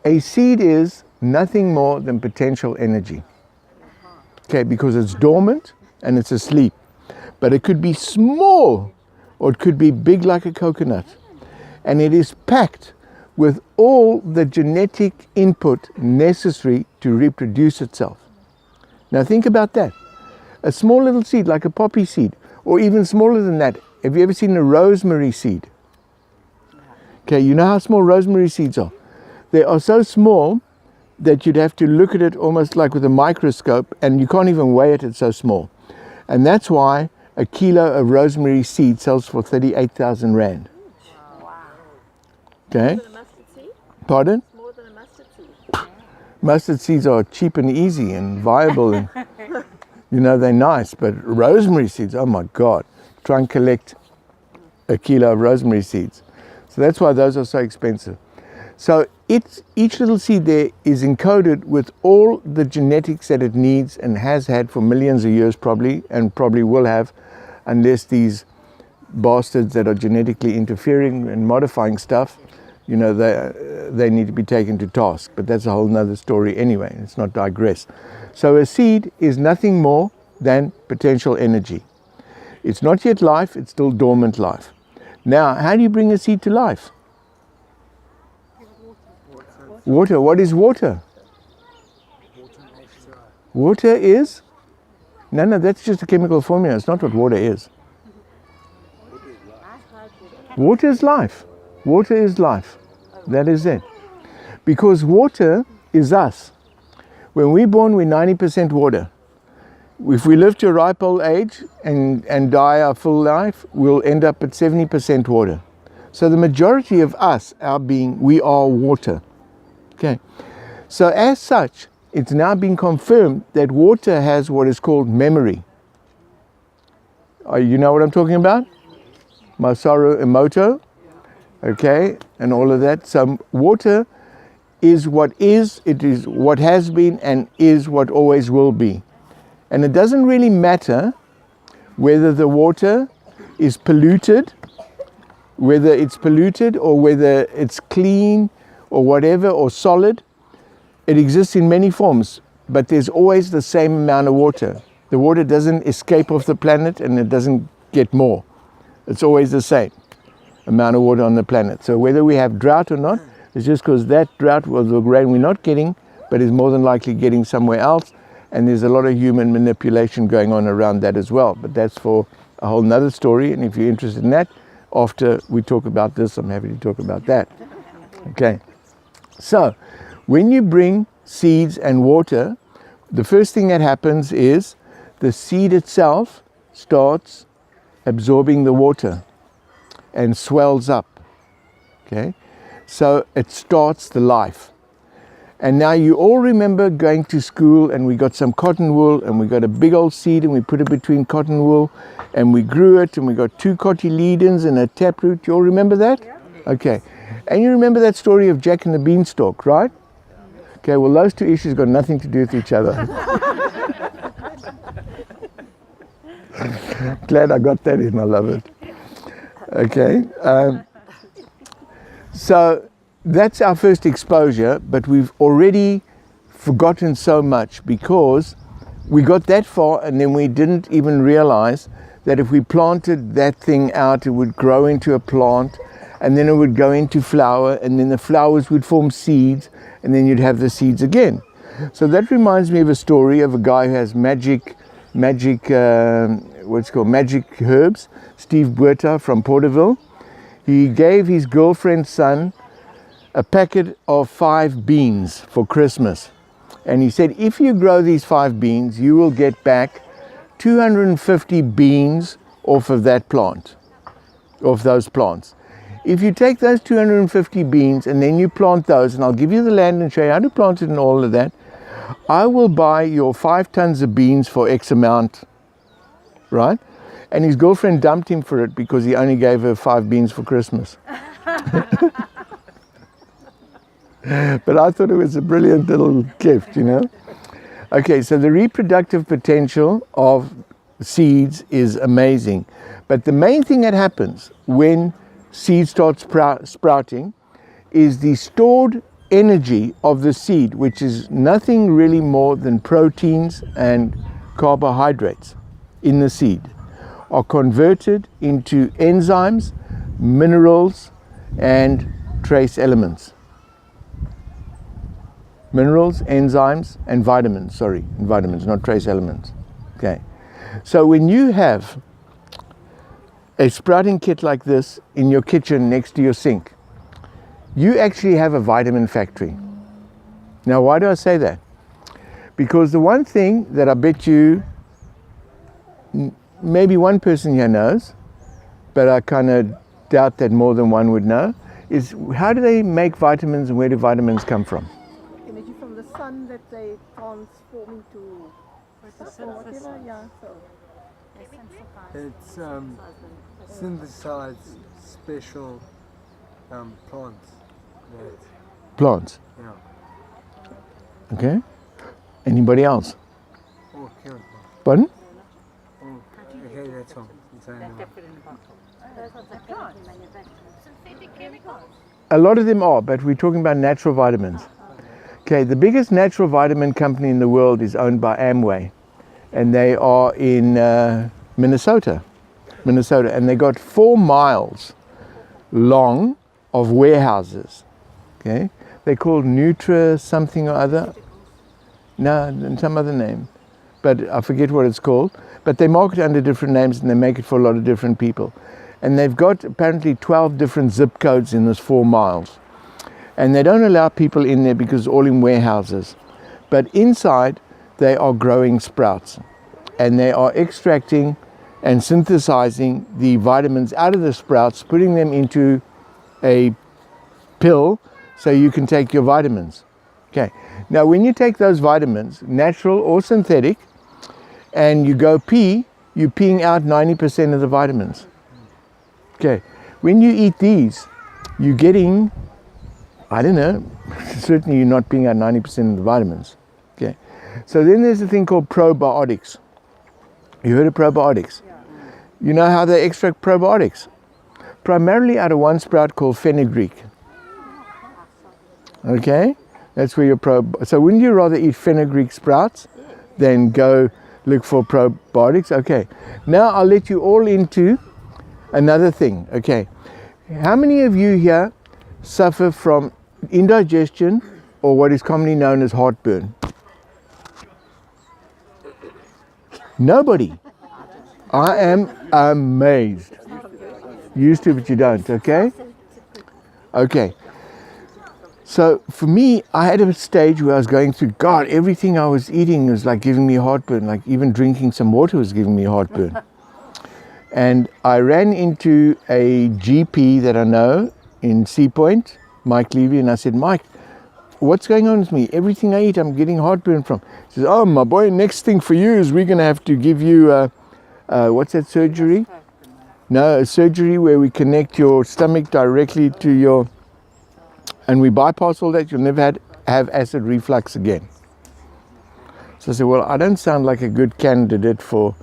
A seed is nothing more than potential energy. Okay, because it's dormant and it's asleep. But it could be small or it could be big like a coconut. And it is packed with all the genetic input necessary to reproduce itself. Now think about that. A small little seed like a poppy seed, or even smaller than that. Have you ever seen a rosemary seed? Okay, you know how small rosemary seeds are? They are so small that you'd have to look at it almost like with a microscope, and you can't even weigh it, it's so small. And that's why a kilo of rosemary seed sells for 38,000 Rand. Wow. Okay? More than a mustard seed? Pardon? More than a mustard seed. Mustard seeds are cheap and easy and viable, and you know, they're nice, but rosemary seeds, oh my God. Try and collect a kilo of rosemary seeds. So that's why those are so expensive. So each little seed there is encoded with all the genetics that it needs and has had for millions of years probably, and probably will have, unless these bastards that are genetically interfering and modifying stuff, you know, they need to be taken to task. But that's a whole nother story anyway. Let's not digress. So a seed is nothing more than potential energy. It's not yet life, it's still dormant life. Now, how do you bring a seed to life? Water. What is water? Water is? No, that's just a chemical formula. It's not what water is. Water is life. Water is life. That is it. Because water is us. When we're born, we're 90% water. If we live to a ripe old age and die our full life, we'll end up at 70% water. So the majority of us, our being, we are water. Okay. So as such, it's now been confirmed that water has what is called memory. You know what I'm talking about? Masaru Emoto. Okay, and all of that. So water is, it is what has been and is what always will be. And it doesn't really matter whether the water is polluted, whether it's polluted or whether it's clean or whatever, or solid. It exists in many forms, but there's always the same amount of water. The water doesn't escape off the planet and it doesn't get more. It's always the same amount of water on the planet. So whether we have drought or not, it's just because that drought was the rain we're not getting, but is more than likely getting somewhere else. And there's a lot of human manipulation going on around that as well. But that's for a whole nother story. And if you're interested in that, after we talk about this, I'm happy to talk about that. Okay. So when you bring seeds and water, the first thing that happens is the seed itself starts absorbing the water and swells up. Okay. So it starts the life. And now you all remember going to school and we got some cotton wool and we got a big old seed and we put it between cotton wool and we grew it and we got 2 cotyledons and a taproot. You all remember that? Yeah. Okay. And you remember that story of Jack and the Beanstalk, right? Okay, well those two issues got nothing to do with each other. Glad I got that in, I love it. Okay. So that's our first exposure, but we've already forgotten so much because we got that far and then we didn't even realize that if we planted that thing out, it would grow into a plant and then it would go into flower and then the flowers would form seeds and then you'd have the seeds again. So that reminds me of a story of a guy who has magic herbs, Steve Buerta from Porterville. He gave his girlfriend's son a packet of 5 beans for Christmas. And he said, if you grow these 5 beans, you will get back 250 beans off of that plant, off those plants. If you take those 250 beans and then you plant those, and I'll give you the land and show you how to plant it and all of that, I will buy your 5 tons of beans for X amount, right? And his girlfriend dumped him for it because he only gave her 5 beans for Christmas. But I thought it was a brilliant little gift, you know. Okay, so the reproductive potential of seeds is amazing. But the main thing that happens when seeds start sprouting is the stored energy of the seed, which is nothing really more than proteins and carbohydrates in the seed, are converted into enzymes, minerals, and trace elements. Minerals, enzymes, and vitamins. Sorry, vitamins, not trace elements. Okay. So when you have a sprouting kit like this in your kitchen next to your sink, you actually have a vitamin factory. Now, why do I say that? Because the one thing that I bet you maybe one person here knows, but I kind of doubt that more than one would know, is how do they make vitamins and where do vitamins come from? Energy from the sun that they transform into whatever, yeah. So It's synthesized special plants. Plants. Yeah. Okay. Anybody else? Oh, chemical. Pardon? Oh, okay, that's all. It's animal. A lot of them are, but we're talking about natural vitamins. Okay, the biggest natural vitamin company in the world is owned by Amway, and they are in Minnesota, and they got 4 miles long of warehouses. Okay, they're called Nutra something or other. No, some other name, but I forget what it's called. But they market it under different names and they make it for a lot of different people. And they've got apparently 12 different zip codes in this 4 miles. And they don't allow people in there because it's all in warehouses. But inside, they are growing sprouts. And they are extracting and synthesizing the vitamins out of the sprouts, putting them into a pill so you can take your vitamins. Okay. Now, when you take those vitamins, natural or synthetic, and you go pee, you're peeing out 90% of the vitamins. Okay. When you eat these, you're getting, I don't know, certainly you're not peeing out 90% of the vitamins. Okay. So then there's a thing called probiotics. You heard of probiotics? You know how they extract probiotics? Primarily out of one sprout called fenugreek. Okay? That's where your so wouldn't you rather eat fenugreek sprouts than go look for probiotics? Okay. Now I'll let you all into another thing. Okay. How many of you here suffer from indigestion or what is commonly known as heartburn? Nobody. I am amazed. You used to, but you don't, okay? Okay. So for me, I had a stage where I was going through, God, everything I was eating was like giving me heartburn, like even drinking some water was giving me heartburn. And I ran into a GP that I know in Sea Point, Mike Levy, and I said, Mike, what's going on with me? Everything I eat, I'm getting heartburn from. He says, oh, my boy, next thing for you is we're going to have to give you, what's that surgery? No, a surgery where we connect your stomach directly to your, and we bypass all that, you'll never have acid reflux again. So I said, well, I don't sound like a good candidate for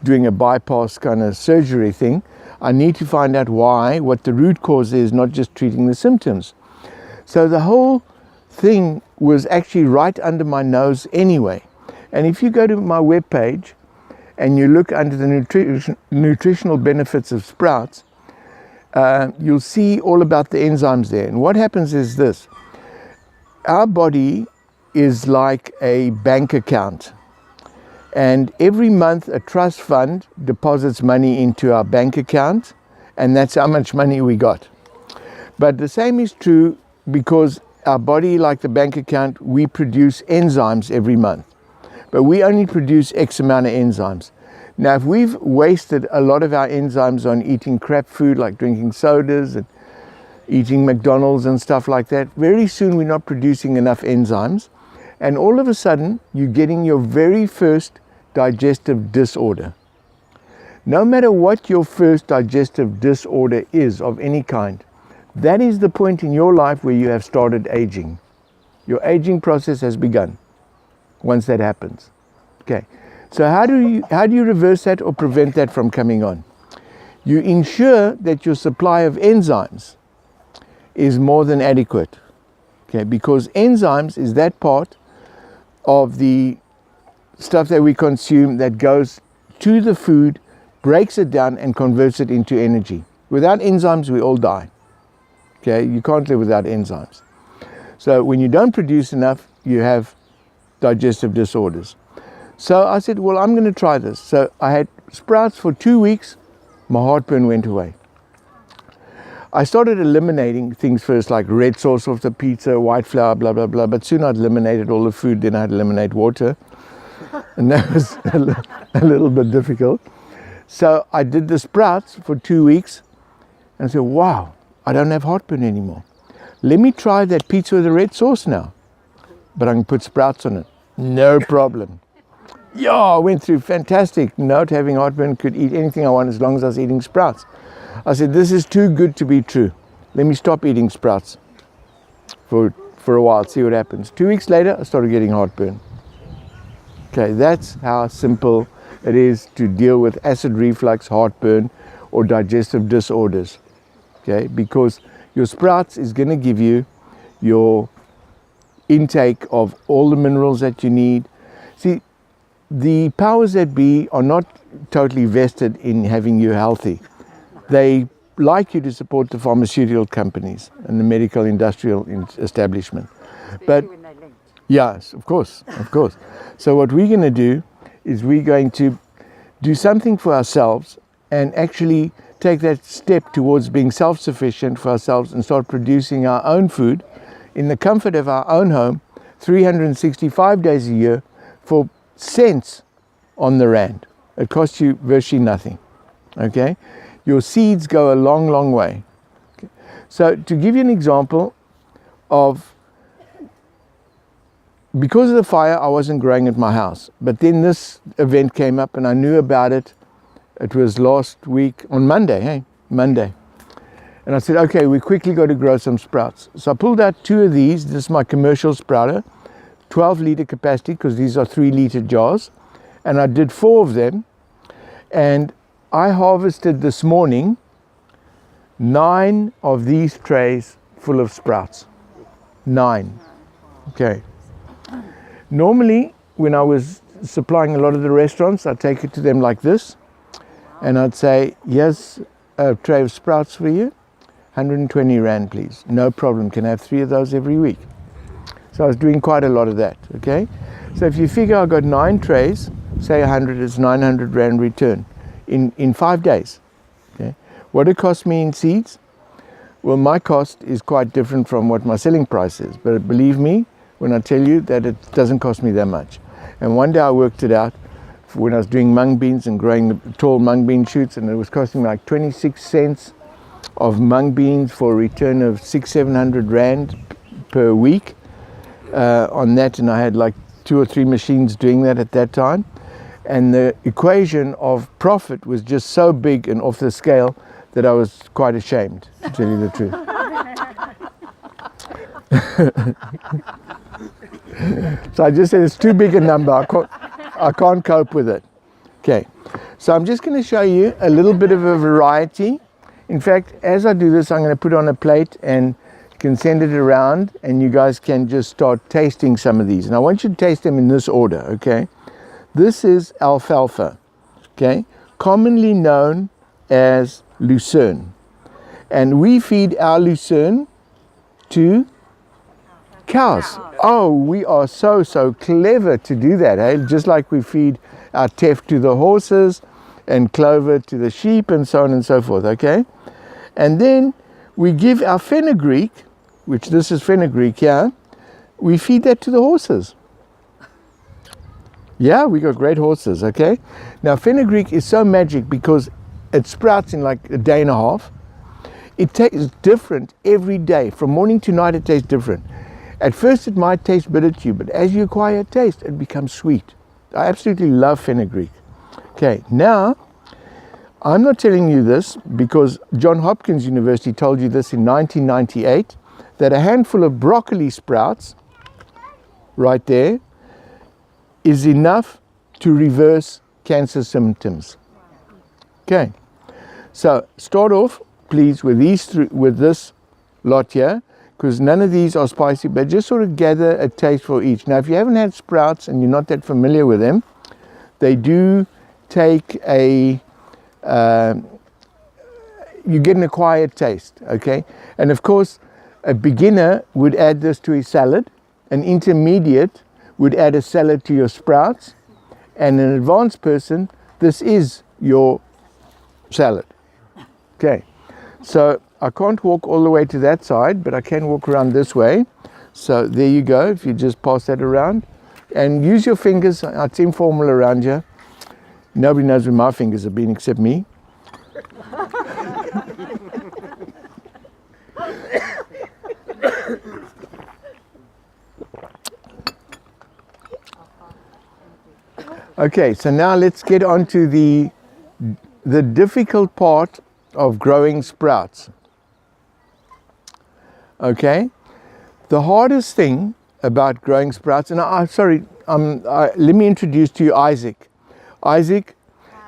doing a bypass kind of surgery thing. I need to find out why, what the root cause is, not just treating the symptoms. So the whole thing was actually right under my nose anyway. And if you go to my webpage and you look under the nutritional benefits of sprouts, you'll see all about the enzymes there. And what happens is this. Our body is like a bank account. And every month a trust fund deposits money into our bank account, and that's how much money we got. But the same is true because our body, like the bank account, we produce enzymes every month. But we only produce X amount of enzymes. Now, if we've wasted a lot of our enzymes on eating crap food like drinking sodas and eating McDonald's and stuff like that, very soon we're not producing enough enzymes. And all of a sudden, you're getting your very first digestive disorder. No matter what your first digestive disorder is of any kind, that is the point in your life where you have started aging. Your aging process has begun once that happens. Okay. So how do you reverse that or prevent that from coming on? You ensure that your supply of enzymes is more than adequate. Okay, because enzymes is that part of the stuff that we consume that goes to the food, breaks it down and converts it into energy. Without enzymes, we all die. Okay, you can't live without enzymes. So when you don't produce enough, you have digestive disorders. So I said, well, I'm going to try this. So I had sprouts for 2 weeks. My heartburn went away. I started eliminating things first, like red sauce off the pizza, white flour, blah, blah, blah. But soon I'd eliminated all the food. Then I'd eliminate water. And that was a little bit difficult. So I did the sprouts for 2 weeks. And I said, wow, I don't have heartburn anymore. Let me try that pizza with the red sauce now. But I can put sprouts on it. No problem. Yeah, I went through fantastic. Not having heartburn, could eat anything I want as long as I was eating sprouts. I said, this is too good to be true. Let me stop eating sprouts for a while, see what happens. 2 weeks later, I started getting heartburn. Okay, that's how simple it is to deal with acid reflux, heartburn, or digestive disorders. Okay, because your sprouts is going to give you your intake of all the minerals that you need. See, the powers that be are not totally vested in having you healthy. They like you to support the pharmaceutical companies and the medical industrial establishment. But yes, of course. So what we're going to do is we're going to do something for ourselves and actually take that step towards being self-sufficient for ourselves and start producing our own food in the comfort of our own home 365 days a year for cents on the rand. It costs you virtually nothing. Okay? Your seeds go a long, long way. Okay. So to give you an example of, because of the fire, I wasn't growing at my house. But then this event came up and I knew about it. It was last week on Monday, Monday. And I said, okay, we quickly got to grow some sprouts. So I pulled out 2 of these. This is my commercial sprouter, 12-liter capacity, because these are 3-liter jars. And I did 4 of them. And I harvested this morning 9 of these trays full of sprouts. 9. Okay. Normally, when I was supplying a lot of the restaurants, I'd take it to them like this. And I'd say, here's a tray of sprouts for you. 120 rand, please. No problem. Can I have 3 of those every week? So I was doing quite a lot of that. Okay. So if you figure I got 9 trays, say 100 is 900 rand return in 5 days. Okay. What it cost me in seeds? Well, my cost is quite different from what my selling price is. But believe me when I tell you that it doesn't cost me that much. And one day I worked it out when I was doing mung beans and growing the tall mung bean shoots, and it was costing me like 26 cents of mung beans for a return of 600-700 rand per week on that, and I had like 2 or 3 machines doing that at that time, and the equation of profit was just so big and off the scale that I was quite ashamed, to tell you the truth. So I just said it's too big a number. I can't cope with it. Okay, so I'm just going to show you a little bit of a variety. In fact, as I do this, I'm going to put on a plate and can send it around, and you guys can just start tasting some of these. And I want you to taste them in this order, okay? This is alfalfa, okay? Commonly known as lucerne. And we feed our lucerne to cows. Oh, we are so clever to do that, eh? Just like we feed our teff to the horses and clover to the sheep and so on and so forth, okay? And then we give our fenugreek, which this is fenugreek here, we feed that to the horses. Yeah, we got great horses, okay? Now fenugreek is so magic because it sprouts in like a day and a half. It tastes different every day. From morning to night it tastes different. At first it might taste bitter to you, but as you acquire taste, it becomes sweet. I absolutely love fenugreek. Okay, now, I'm not telling you this because Johns Hopkins University told you this in 1998, that a handful of broccoli sprouts, right there, is enough to reverse cancer symptoms. Okay, so start off, please, with these with this lot here. because none of these are spicy, but just sort of gather a taste for each. Now, if you haven't had sprouts and you're not that familiar with them, they do take a, you get an acquired taste, okay? And of course, a beginner would add this to his salad, an intermediate would add a salad to your sprouts, and an advanced person, this is your salad. Okay, so I can't walk all the way to that side, but I can walk around this way. So there you go, if you just pass that around. And use your fingers, it's informal around here. Nobody knows where my fingers have been except me. Okay, so now let's get on to the difficult part of growing sprouts. Okay, the hardest thing about growing sprouts, and let me introduce to you Isaac. Isaac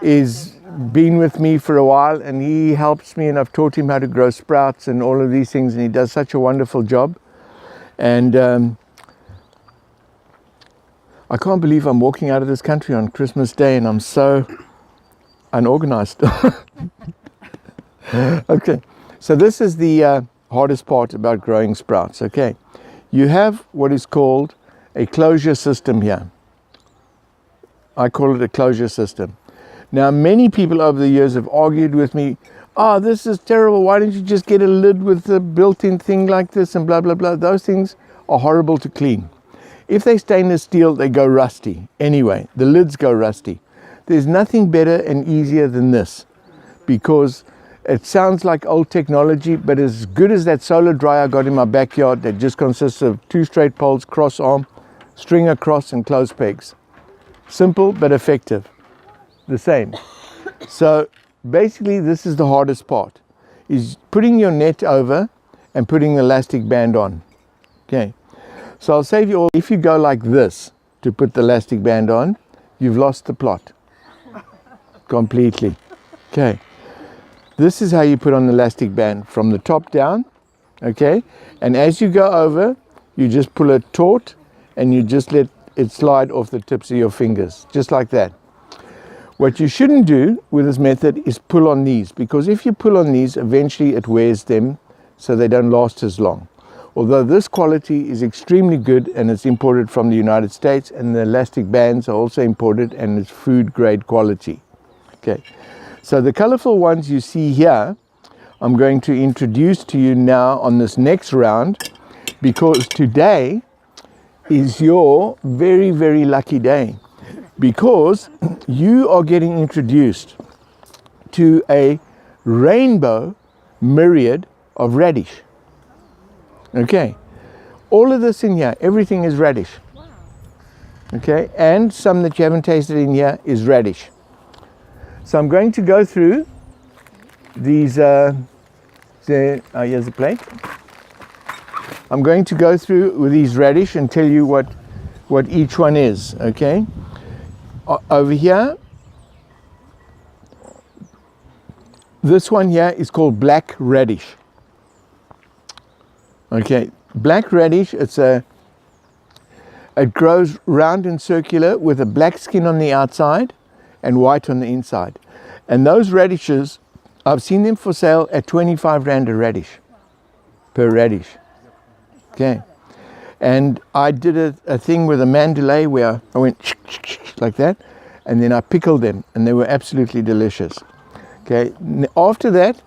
is been with me for a while, and he helps me, and I've taught him how to grow sprouts and all of these things, and he does such a wonderful job. And I can't believe I'm walking out of this country on Christmas Day and I'm so unorganized. Okay, so this is the hardest part about growing sprouts. Okay, you have what is called a closure system here. I call it a closure system. Now, many people over the years have argued with me, oh, this is terrible, why don't you just get a lid with a built-in thing like this and blah, blah, blah. Those things are horrible to clean. If they stainless steel, they go rusty. Anyway, the lids go rusty. There's nothing better and easier than this, because it sounds like old technology, but as good as that solar dryer I got in my backyard that just consists of 2 straight poles, cross arm, string across and close pegs. Simple but effective. The same. So basically this is the hardest part, is putting your net over and putting the elastic band on. Okay. So I'll save you all, if you go like this to put the elastic band on, you've lost the plot completely. Okay, this is how you put on the elastic band, from the top down. Okay, and as you go over, you just pull it taut and you just let it slide off the tips of your fingers, just like that. What you shouldn't do with this method is pull on these, because if you pull on these, eventually it wears them so they don't last as long. Although this quality is extremely good and it's imported from the United States, and the elastic bands are also imported, and it's food grade quality. Okay, so the colorful ones you see here, I'm going to introduce to you now on this next round, because today is your very, very lucky day, because you are getting introduced to a rainbow myriad of radish. Okay, all of this in here, everything is radish. Wow. Okay, and some that you haven't tasted in here is radish. So I'm going to go through these, here's a plate. I'm going to go through with these radish and tell you what each one is, okay? Over here, this one here is called black radish. Okay, black radish, it grows round and circular with a black skin on the outside and white on the inside. And those radishes, I've seen them for sale at 25 Rand a radish, per radish. Okay, and I did a thing with a mandalay where I went like that, and then I pickled them, and they were absolutely delicious. Okay, after that,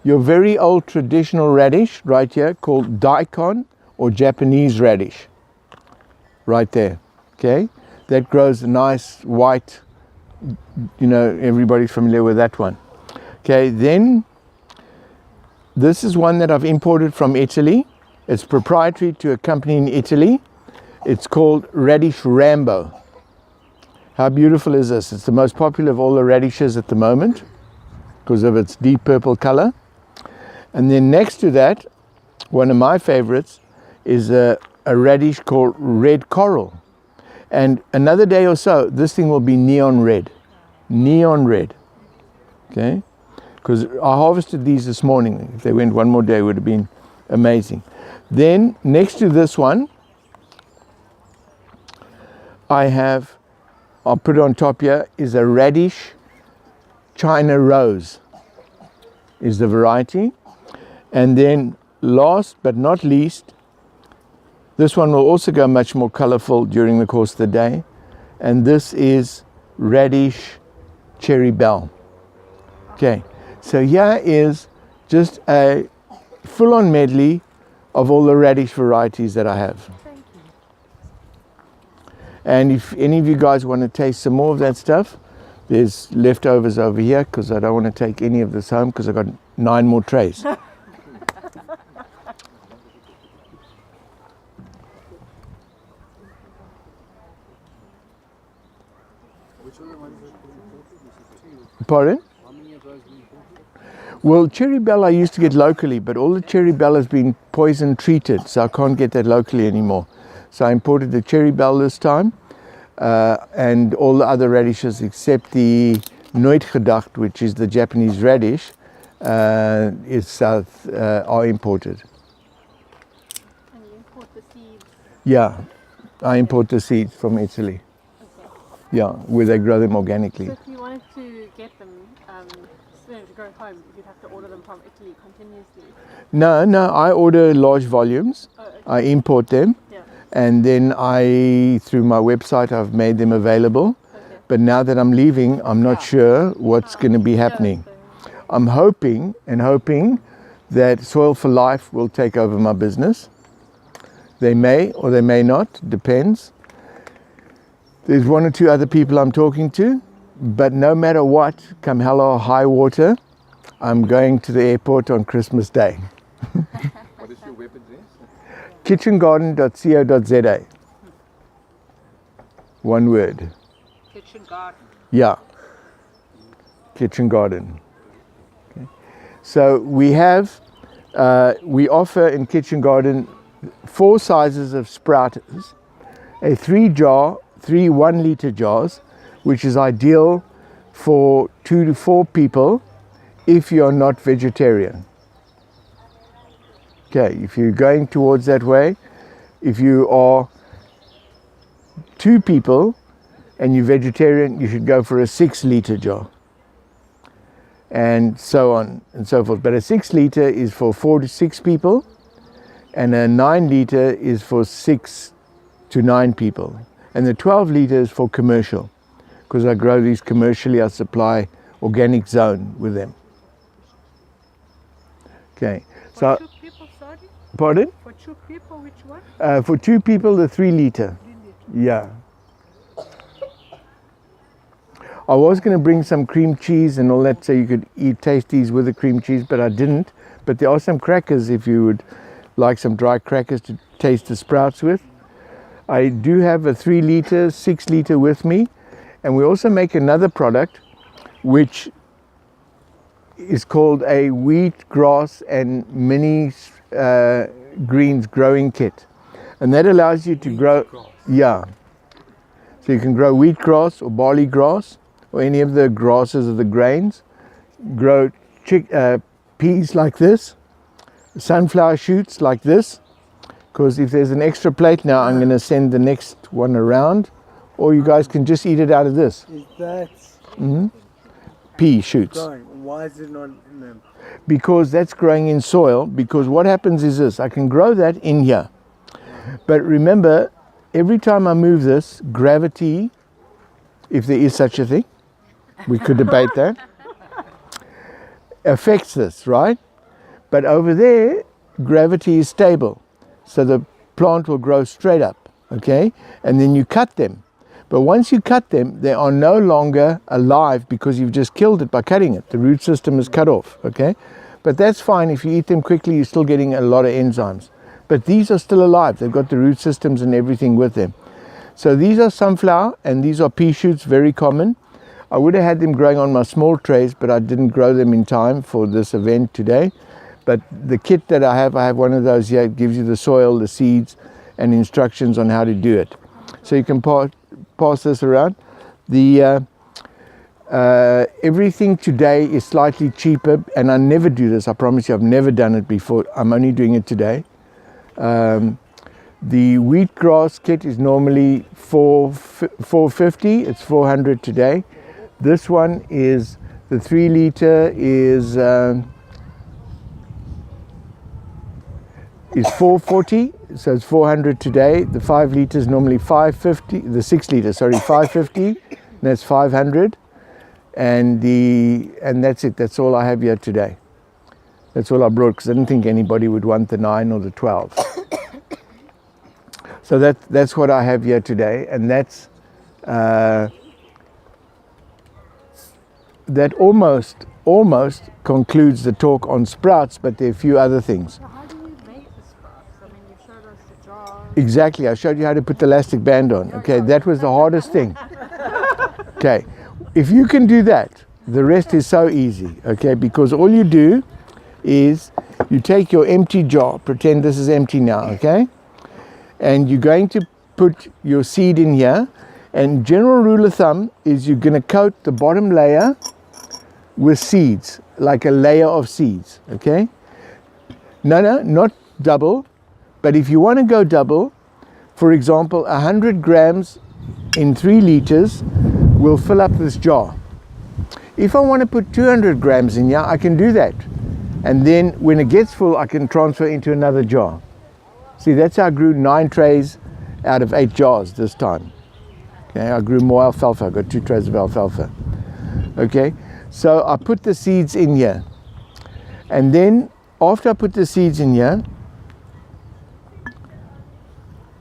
your very old traditional radish right here, called daikon or Japanese radish, right there. Okay, that grows a nice white, you know, everybody's familiar with that one. Okay, then this is one that I've imported from Italy. It's proprietary to a company in Italy. It's called Radish Rambo. How beautiful is this? It's the most popular of all the radishes at the moment because of its deep purple color. And then next to that, one of my favorites is a radish called red coral. And another day or so, this thing will be neon red. Neon red. Okay? Because I harvested these this morning. If they went one more day, it would have been Amazing. Then next to this one, I'll put it on top here, is a radish China Rose is the variety. And then last but not least, this one will also go much more colorful during the course of the day. And this is radish Cherry Bell. Okay, so here is just a full-on medley of all the radish varieties that I have. And if any of you guys want to taste some more of that stuff, there's leftovers over here, because I don't want to take any of this home because I've got 9 more trays. Pardon? How many of those were imported? Well, Cherry Bell I used to get locally, but all the Cherry Bell has been poison treated, so I can't get that locally anymore. So I imported the Cherry Bell this time, and all the other radishes except the Nooit Gedacht, which is the Japanese radish, are imported. And you import the seeds. Yeah, I import the seeds from Italy. Okay. Yeah, where they grow them organically. So if you wanted to get them to go home, you'd have to order them from Italy continuously. No, I order large volumes. Oh, okay. I import them. Yeah. And then through my website, I've made them available. Okay. But now that I'm leaving, I'm not sure what's going to be happening. I'm hoping that Soil for Life will take over my business. They may or they may not, depends. There's 1 or 2 other people I'm talking to, but no matter what, come hell or high water, I'm going to the airport on Christmas Day. What is your web address? kitchengarden.co.za. One word. Kitchen garden. Yeah. Kitchen Garden. Okay. So we offer in Kitchen Garden 4 sizes of sprouters, a 3 1-liter jars, which is ideal for 2 to 4 people if you're not vegetarian. Okay, if you're going towards that way, if you are 2 people and you're vegetarian, you should go for a 6-liter jar. And so on and so forth. But a 6-liter is for 4 to 6 people, and a 9-liter is for 6 to 9 people. And the 12-liter is for commercial, because I grow these commercially. I supply organic zone with them. Okay. For So, 2 people, sorry? pardon? For 2 people, which one? For 2 people, the 3-liter. 3 liter. Yeah. I was going to bring some cream cheese and all that so you could taste these with the cream cheese, but I didn't. But there are some crackers if you would like some dry crackers to taste the sprouts with. I do have a 3-liter, 6-liter with me. And we also make another product which is called a wheat, grass and mini greens growing kit. And that allows you to grow, yeah. So you can grow wheat grass or barley grass or any of the grasses of the grains. Grow peas like this, sunflower shoots like this, because if there's an extra plate now, I'm going to send the next one around, or you guys can just eat it out of this. Is that Pea shoots. growing? Why is it not in them? Because that's growing in soil, because what happens is this, I can grow that in here. But remember, every time I move this, gravity, if there is such a thing, we could debate that, affects this, right? But over there, gravity is stable. So the plant will grow straight up, okay? And then you cut them. But once you cut them, they are no longer alive because you've just killed it by cutting it. The root system is cut off, okay? But that's fine. If you eat them quickly, you're still getting a lot of enzymes. But these are still alive. They've got the root systems and everything with them. So these are sunflower and these are pea shoots, very common. I would have had them growing on my small trays, but I didn't grow them in time for this event today. But the kit that I have one of those here. It gives you the soil, the seeds, and instructions on how to do it. So you can pass this around. Everything today is slightly cheaper, and I never do this. I promise you, I've never done it before. I'm only doing it today. The wheatgrass kit is normally $450. It's $400 today. This one is the 3 liter is $440, so it's $400 today. The 5 liters normally $550. The 6 liters, sorry, $550. That's $500. And that's it. That's all I have here today. That's all I brought, because I didn't think anybody would want the 9 or the 12. So that's what I have here today, and that's that almost concludes the talk on sprouts, but there are a few other things. So how do you make the sprouts? I mean, you showed us the jar. Exactly, I showed you how to put the elastic band on. Okay, that was the hardest thing. Okay, if you can do that, the rest is so easy. Okay, because all you do is you take your empty jar, pretend this is empty now, okay? And you're going to put your seed in here, and general rule of thumb is you're going to coat the bottom layer with seeds, like a layer of seeds, okay? No, not double, but if you want to go double, for example, 100 grams in 3 liters will fill up this jar. If I want to put 200 grams in here, I can do that. And then when it gets full, I can transfer into another jar. See, that's how I grew 9 trays out of 8 jars this time. Okay, I grew more alfalfa. I got 2 trays of alfalfa. Okay, so I put the seeds in here. And then after I put the seeds in here,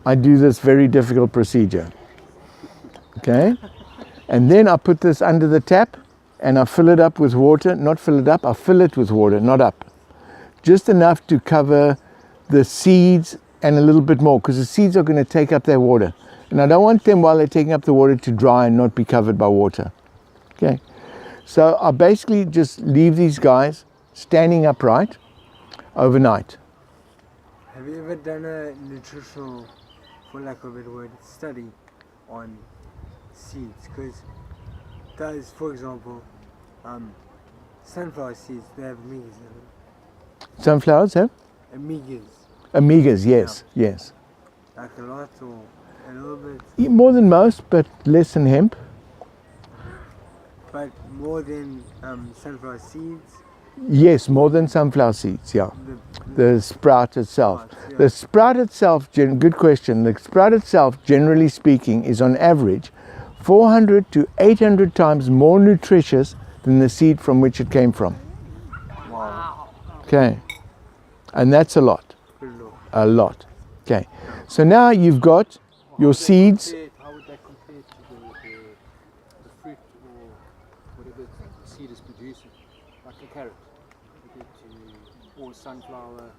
I do this very difficult procedure. Okay, and then I put this under the tap and I fill it up with water. Not fill it up, I fill it with water, not up. Just enough to cover the seeds and a little bit more, because the seeds are going to take up their water. And I don't want them, while they're taking up the water, to dry and not be covered by water. Okay, so I basically just leave these guys standing upright overnight. Have you ever done a nutritional, for lack of a better word, study on seeds? Because those, for example, sunflower seeds, they have omegas in them. Sunflowers have? Omegas. Omegas, yes, yes. Like a lot or a little bit? More than most, but less than hemp. But more than sunflower seeds? Yes, more than sunflower seeds, yeah. The sprout itself. Yeah. The sprout itself, good question. The sprout itself, generally speaking, is on average 400 to 800 times more nutritious than the seed from which it came from. Wow. Okay, and that's a lot. Pretty low. A lot. Okay, so now you've got your seeds. How would that compare to the fruit or whatever the seed is producing? Like a carrot, compared to, or sunflower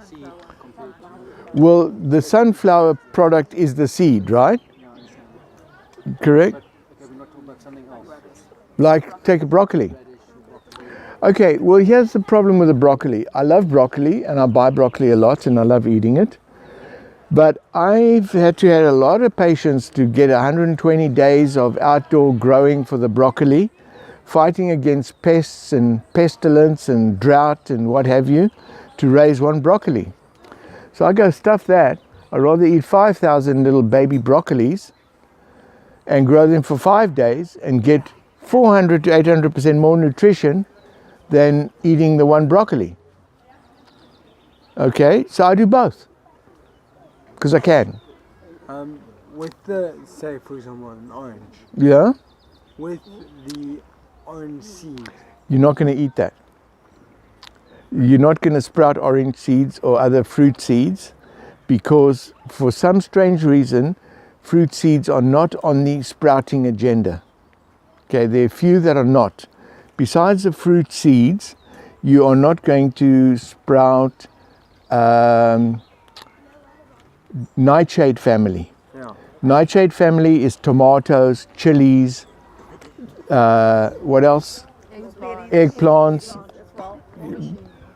seed compared to... Well, the sunflower product is the seed, right? Yeah, I understand. Correct? But okay, we're not talking about something else. Like, take a broccoli. Radish or broccoli. Okay, well, here's the problem with the broccoli. I love broccoli, and I buy broccoli a lot, and I love eating it. But I've had to have a lot of patience to get 120 days of outdoor growing for the broccoli, fighting against pests and pestilence and drought and what have you, to raise one broccoli. So I go, stuff that. I'd rather eat 5,000 little baby broccolis and grow them for 5 days and get 400 to 800% more nutrition than eating the one broccoli. Okay, so I do both, because I can. With the, say for example, an orange, Yeah, with the orange seed, you're not going to eat that. You're not going to sprout orange seeds or other fruit seeds, because for some strange reason, fruit seeds are not on the sprouting agenda. Okay, there are few that are not. Besides the fruit seeds, you are not going to sprout nightshade family. yeah, Nightshade family is tomatoes, chilies, what else? Eggplants,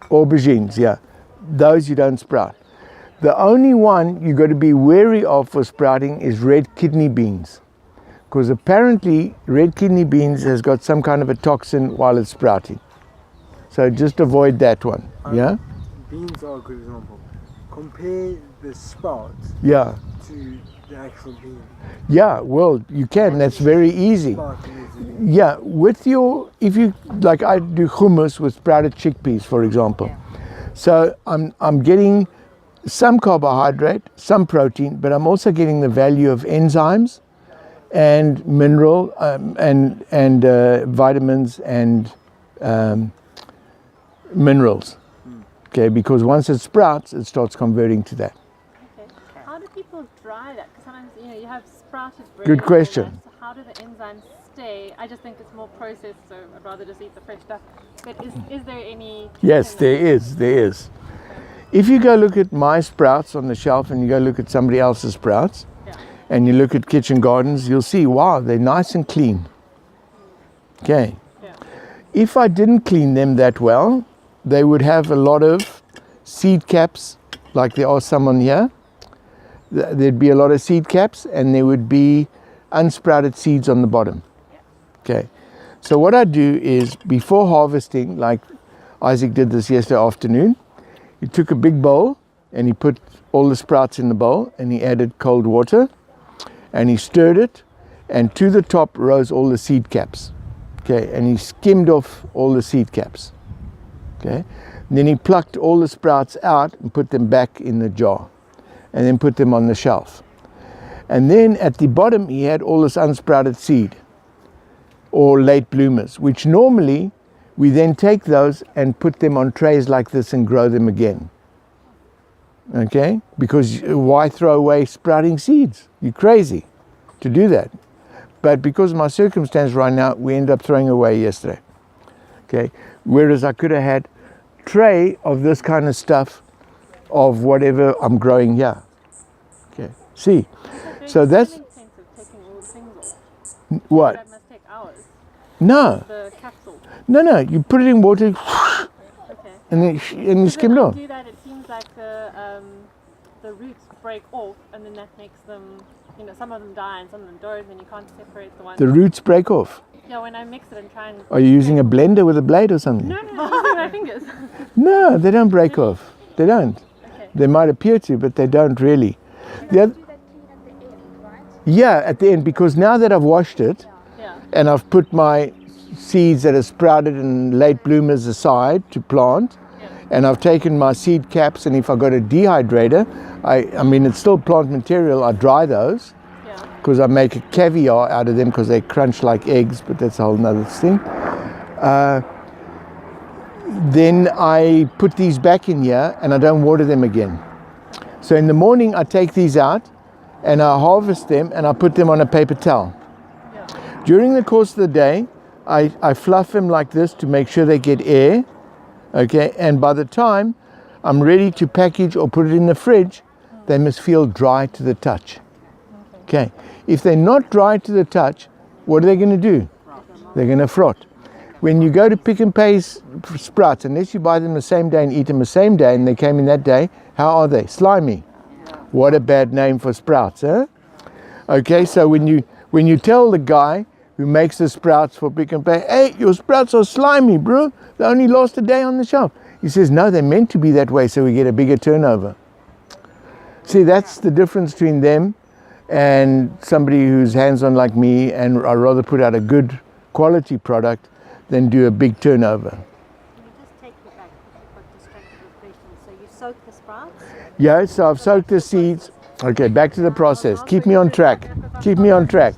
aubergines, yeah. Those you don't sprout. The only one you got to be wary of for sprouting is red kidney beans, because apparently red kidney beans has got some kind of a toxin while it's sprouting. So just avoid that one. Yeah? Beans are a good example. Compare the sprout Yeah. to the actual bean. Yeah, well, you can. That's very easy. Sprout is the bean. Yeah, with your, if you, like I do hummus with sprouted chickpeas, for example. So I'm getting some carbohydrate, some protein, but I'm also getting the value of enzymes and mineral and vitamins and minerals. Okay, because once it sprouts, it starts converting to that. Okay. How do people dry that? Because sometimes you have sprouted bread. Good and all question. that, so how do the enzymes stay? I just think it's more processed, so I'd rather just eat the fresh stuff. But is there any? Yes, there is. If you go look at my sprouts on the shelf and you go look at somebody else's sprouts, and you look at Kitchen Gardens, you'll see, wow, they're nice and clean. Okay. Yeah. If I didn't clean them that well, they would have a lot of seed caps, like there are some on here. There'd be a lot of seed caps, and there would be unsprouted seeds on the bottom. Okay. So what I do is, before harvesting, like Isaac did this yesterday afternoon, he took a big bowl and he put all the sprouts in the bowl and he added cold water and he stirred it, and to the top rose all the seed caps. Okay, and he skimmed off all the seed caps. Okay, and then he plucked all the sprouts out and put them back in the jar and then put them on the shelf. And then at the bottom he had all this unsprouted seed or late bloomers, which normally we then take those and put them on trays like this and grow them again. Okay, because why throw away sprouting seeds? You're crazy to do that. But because of my circumstance right now, we end up throwing away yesterday. Okay, whereas I could have had a tray of this kind of stuff of whatever I'm growing here. Okay, see, so that's Taking all the things off. what? That must take hours. No, The capsule. no, you put it in water Okay. and then you skim it When off. you do that, it seems like the roots break off, and then that makes them, some of them die and some of them don't, and you can't separate the ones. The roots break off. Yeah, when I mix it and try and. Are you using a blender with a blade or something? No, I'm using my fingers. No, they don't break off. They don't. Okay. They might appear to, but they don't really. The oth- Do that clean at the end, right? yeah, at the end, because now that I've washed it Yeah. and I've put my seeds that are sprouted and late bloomers aside to plant, and I've taken my seed caps, and if I've got a dehydrator, I mean, it's still plant material, I dry those, Yeah. because I make a caviar out of them because they crunch like eggs, but that's a whole nother thing. Then I put these back in here and I don't water them again. So in the morning I take these out and I harvest them and I put them on a paper towel. During the course of the day, I fluff them like this to make sure they get air. Okay, and by the time I'm ready to package or put it in the fridge, they must feel dry to the touch. Okay, if they're not dry to the touch, what are they going to do? They're going to frot. When you go to Pick and Pay sprouts, unless you buy them the same day and eat them the same day, and they came in that day, how are they? Slimy. What a bad name for sprouts, huh? Okay, so when you tell the guy who makes the sprouts for Pick and Pay, hey, your sprouts are slimy, bro. They only last a day on the shelf. He says, no, they're meant to be that way so we get a bigger turnover. See, that's the difference between them and somebody who's hands-on like me, and I'd rather put out a good quality product than do a big turnover. Can you just take me back because you got distracted with questions? So you soak the sprouts? Yeah, so I've soaked the seeds. Okay, back to the process. Keep me on track. Keep me on track.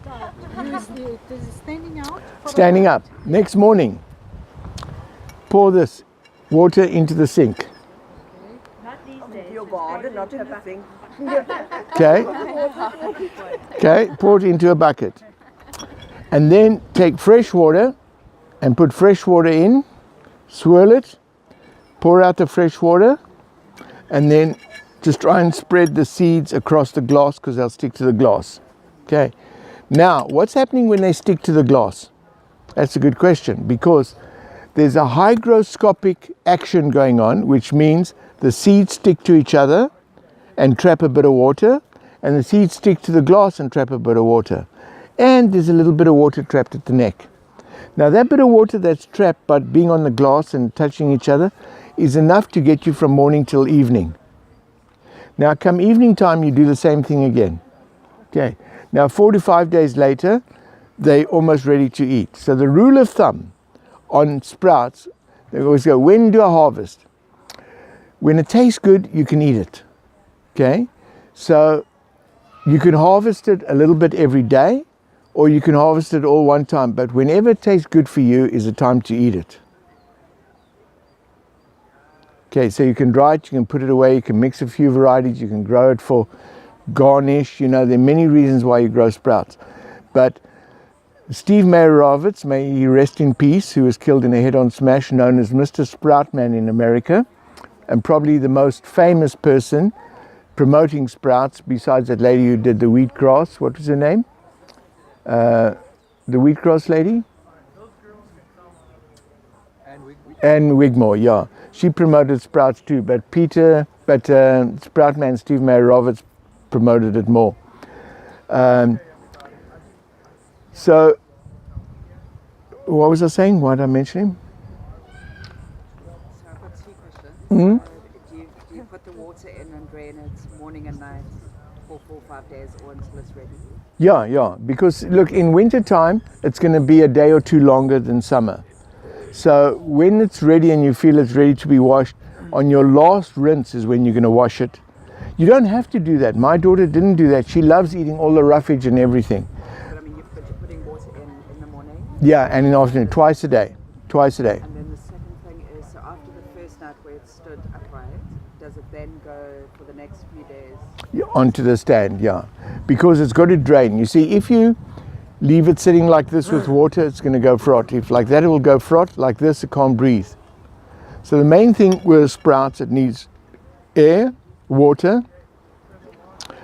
Does it standing out? Standing up. Next morning, pour this water into the sink. Your garden, not in the sink. Okay? Okay, pour it into a bucket. And then take fresh water and put fresh water in, swirl it, pour out the fresh water, and then just try and spread the seeds across the glass because they'll stick to the glass. Okay. Now, what's happening when they stick to the glass? That's a good question, because there's a hygroscopic action going on, which means the seeds stick to each other and trap a bit of water, and the seeds stick to the glass and trap a bit of water. and there's a little bit of water trapped at the neck. Now that bit of water that's trapped by being on the glass and touching each other is enough to get you from morning till evening. Now come evening time, you do the same thing again. Okay, now 4 to 5 days later, they're almost ready to eat. So the rule of thumb on sprouts, they always go, when do I harvest? When it tastes good, you can eat it. Okay, so you can harvest it a little bit every day, or you can harvest it all one time, but whenever it tastes good for you is the time to eat it. Okay, so you can dry it, you can put it away, you can mix a few varieties, you can grow it for garnish. You know, there are many reasons why you grow sprouts. But Steve Meyerowitz, may he rest in peace, who was killed in a head-on smash, known as Mr. Sproutman in America, and probably the most famous person promoting sprouts besides that lady who did the wheatgrass. What was her name? The wheatgrass lady? And Wigmore, yeah. She promoted sprouts too, but Sproutman Steve Meyerowitz promoted it more. So, what was I saying? Why did I mention him? So I've got 3 questions. Mhm. Do you put the water in and drain it morning and night for 4 or 5 days or until it's ready? Yeah, because look, in winter time, it's going to be a day or two longer than summer. So when it's ready and you feel it's ready to be washed, on your last rinse is when you're going to wash it. You don't have to do that. My daughter didn't do that. She loves eating all the roughage and everything. But I mean, you're putting water in the morning. Yeah, and in the afternoon, twice a day. And then the second thing is, so after the first night where it stood upright, does it then go for the next few days? Onto the stand, yeah. Because it's got to drain. You see, if you leave it sitting like this with water, it's going to go frot. If like that, it will go frot. Like this, it can't breathe. So the main thing with sprouts, it needs air, water,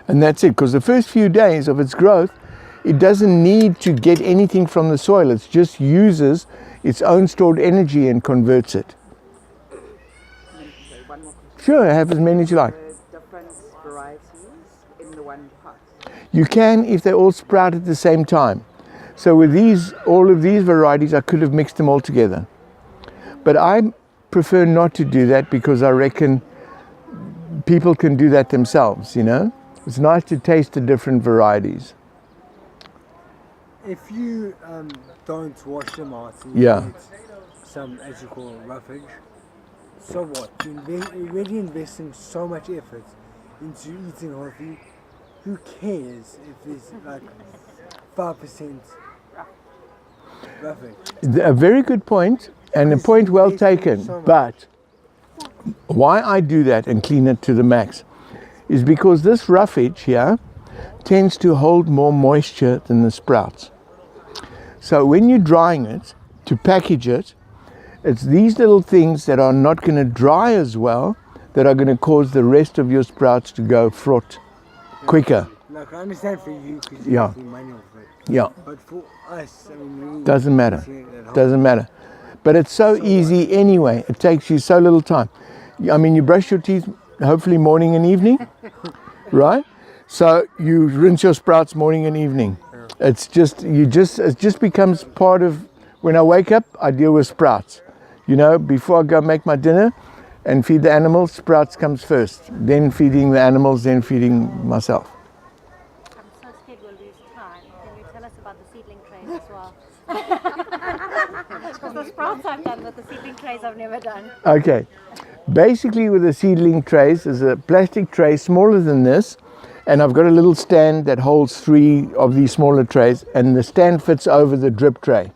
and that's it. Because the first few days of its growth, it doesn't need to get anything from the soil. It just uses its own stored energy and converts it. Okay, one more question. Sure, have as many as you like. The different varieties in the one pot. You can if they all sprout at the same time. So with all of these varieties, I could have mixed them all together. But I prefer not to do that because I reckon people can do that themselves, you know. It's nice to taste the different varieties. If you don't wash them out and Yeah. you get some, as you call, roughage, so what? You're already investing so much effort into eating healthy. Who cares if there's like 5% roughage? A very good point, and a point well taken. But why I do that and clean it to the max is because this roughage here tends to hold more moisture than the sprouts. So when you're drying it, to package it, it's these little things that are not going to dry as well that are going to cause the rest of your sprouts to go frot quicker. Like I understand for you because Yeah. you're manual for it. Yeah, But for us, I mean, we doesn't matter. see it at home. Doesn't matter. But it's so easy anyway. It takes you so little time. I mean, you brush your teeth hopefully morning and evening, right? So you rinse your sprouts morning and evening. It just becomes part of, when I wake up, I deal with sprouts. You know, before I go make my dinner and feed the animals, sprouts comes first. Then feeding the animals, then feeding myself. I'm so scared we'll lose time. Can you tell us about the seedling trays as well? Because the sprouts I've done, but the seedling trays I've never done. Okay. Basically with the seedling trays, there's a plastic tray smaller than this, and I've got a little stand that holds 3 of these smaller trays, and the stand fits over the drip tray.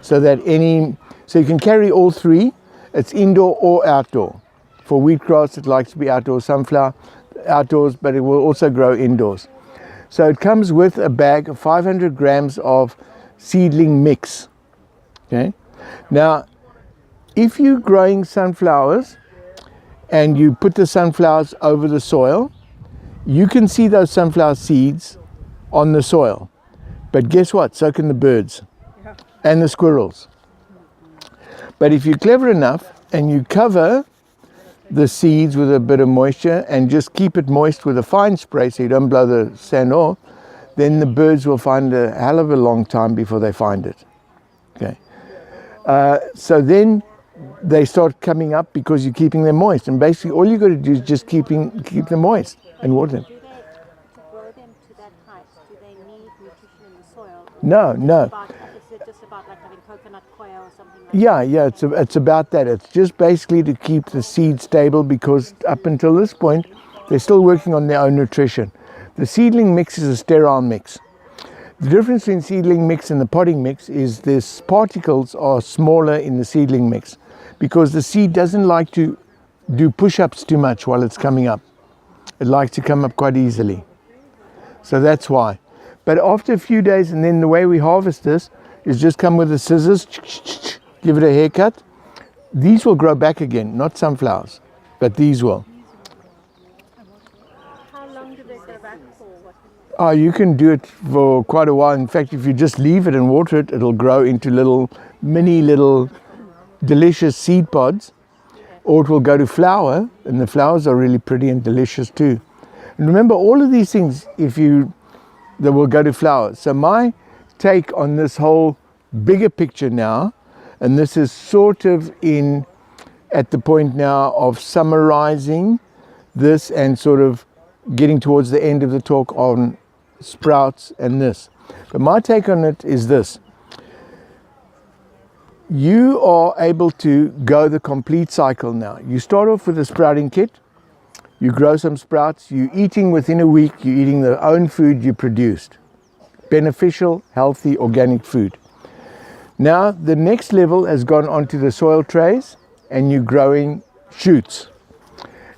So you can carry all 3. It's indoor or outdoor. For wheatgrass, it likes to be outdoors. Sunflower, outdoors, but it will also grow indoors. So it comes with a bag of 500 grams of seedling mix. Okay. Now, if you're growing sunflowers and you put the sunflowers over the soil, you can see those sunflower seeds on the soil. But guess what? So can the birds and the squirrels. But if you're clever enough and you cover the seeds with a bit of moisture and just keep it moist with a fine spray so you don't blow the sand off, then the birds will find a hell of a long time before they find it. Okay. So then they start coming up because you're keeping them moist, and basically all you got to do is just keep them moist and water them. Do they, to grow them to that height, do they need nutrition in the soil? No, no. Is it just about like having coconut coir or something like Yeah, it's about that. It's just basically to keep the seed stable, because up until this point, they're still working on their own nutrition. The seedling mix is a sterile mix. The difference between seedling mix and the potting mix is the particles are smaller in the seedling mix, because the seed doesn't like to do push-ups too much while it's coming up. It likes to come up quite easily. So that's why. But after a few days, and then the way we harvest this is just come with the scissors, give it a haircut. These will grow back again, not sunflowers, but these will. How long do they go back for? Oh, you can do it for quite a while. In fact, if you just leave it and water it, it'll grow into mini little delicious seed pods, or it will go to flower, and the flowers are really pretty and delicious too. And remember, all of these things, they will go to flower. So my take on this whole bigger picture now, and this is sort of at the point now of summarizing this and sort of getting towards the end of the talk on sprouts and this. But my take on it is this. You are able to go the complete cycle now. You start off with a sprouting kit. You grow some sprouts. You're eating within a week. You're eating the own food you produced. Beneficial, healthy, organic food. Now the next level has gone onto the soil trays, and you're growing shoots.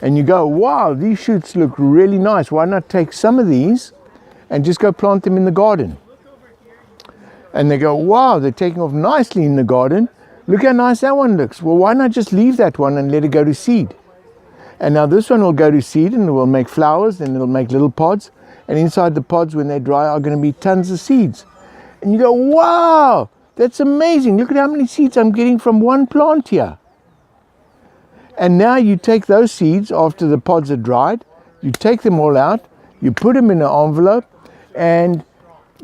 And you go, wow, these shoots look really nice. Why not take some of these and just go plant them in the garden? And they go, wow, they're taking off nicely in the garden. Look how nice that one looks. Well, why not just leave that one and let it go to seed? And now this one will go to seed, and it will make flowers, and it'll make little pods. And inside the pods, when they dry, are going to be tons of seeds. And you go, wow, that's amazing. Look at how many seeds I'm getting from one plant here. And now you take those seeds after the pods are dried, you take them all out, you put them in an envelope, and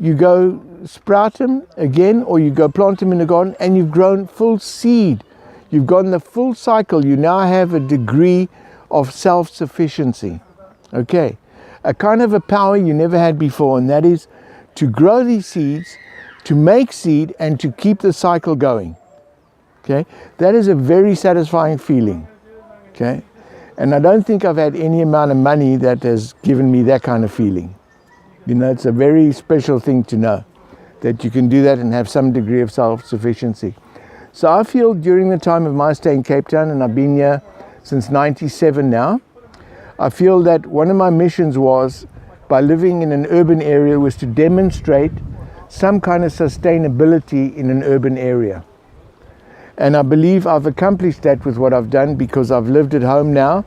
you go sprout them again, or you go plant them in the garden, and you've grown full seed. You've gone the full cycle. You now have a degree of self-sufficiency. Okay, a kind of a power you never had before, and that is to grow these seeds, to make seed, and to keep the cycle going. Okay, that is a very satisfying feeling. Okay, and I don't think I've had any amount of money that has given me that kind of feeling. You know, it's a very special thing to know that you can do that and have some degree of self-sufficiency. So I feel during the time of my stay in Cape Town, and I've been here since '97 now, I feel that one of my missions was, by living in an urban area, was to demonstrate some kind of sustainability in an urban area. And I believe I've accomplished that with what I've done, because I've lived at home now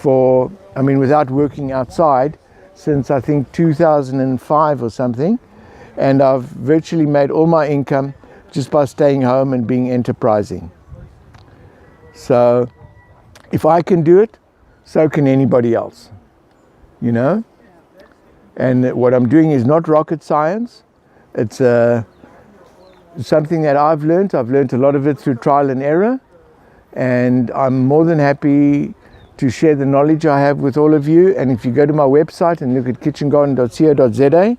without working outside, since I think 2005 or something. And I've virtually made all my income just by staying home and being enterprising. So if I can do it, so can anybody else, you know? And what I'm doing is not rocket science. It's something that I've learned. I've learned a lot of it through trial and error. And I'm more than happy to share the knowledge I have with all of you. And if you go to my website and look at kitchengarden.co.za,